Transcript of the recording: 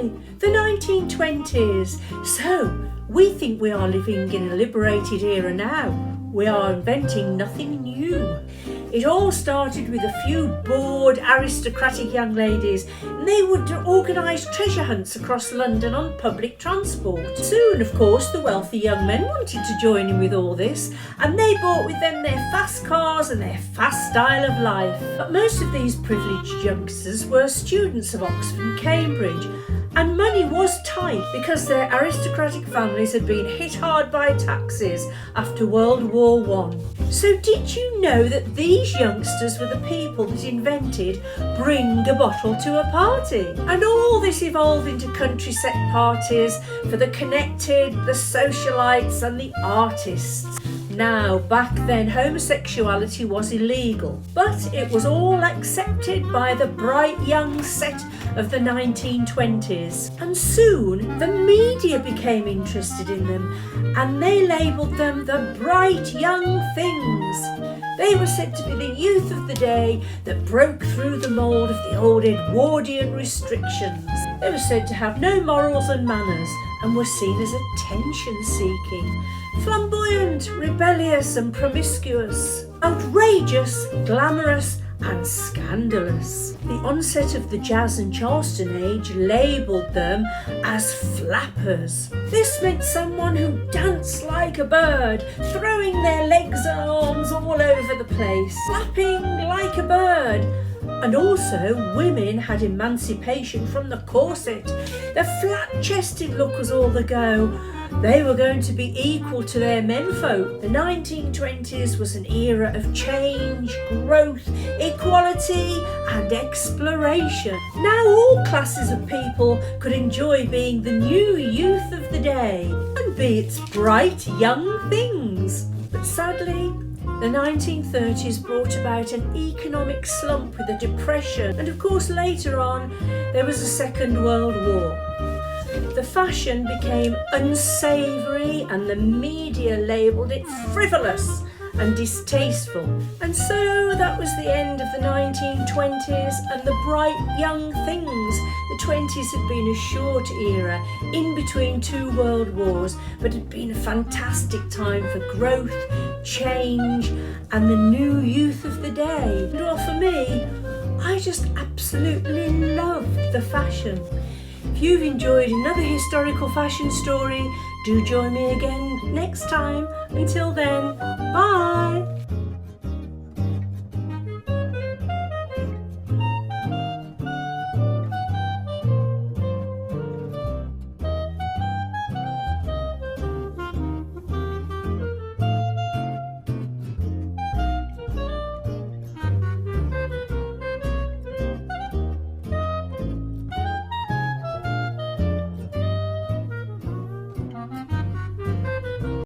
say, the 1920s. So, we think we are living in a liberated era now. We are inventing nothing new. It all started with a few bored aristocratic young ladies, and they would organise treasure hunts across London on public transport. Soon, of course, the wealthy young men wanted to join in with all this, and they brought with them their fast cars and their fast style of life. But most of these privileged youngsters were students of Oxford and Cambridge, and money was tight because their aristocratic families had been hit hard by taxes after World War I. So did you know that these youngsters were the people that invented bring a bottle to a party? And all this evolved into country set parties for the connected, the socialites and the artists. Now, back then, homosexuality was illegal, but it was all accepted by the bright young set of the 1920s. And soon, the media became interested in them, and they labelled them the bright young things. They were said to be the youth of the day that broke through the mould of the old Edwardian restrictions. They were said to have no morals and manners and were seen as attention-seeking, flamboyant, rebellious and promiscuous, outrageous, glamorous and scandalous. The onset of the jazz and Charleston age labelled them as flappers. This meant someone who danced like a bird, throwing their legs and arms all over the place, flapping like a bird. And also, women had emancipation from the corset. The flat-chested look was all the go. They were going to be equal to their menfolk. The 1920s was an era of change, growth, equality and exploration. Now all classes of people could enjoy being the new youth of the day and be its bright young things. But sadly, the 1930s brought about an economic slump with a depression, and of course later on there was a Second World War. The fashion became unsavoury and the media labelled it frivolous and distasteful. And so that was the end of the 1920s and the bright young things. The 20s had been a short era in between two world wars, but had been a fantastic time for growth, change and the new youth of the day. And well, for me, I just absolutely loved the fashion. If you've enjoyed another historical fashion story, do join me again next time. Until then, bye!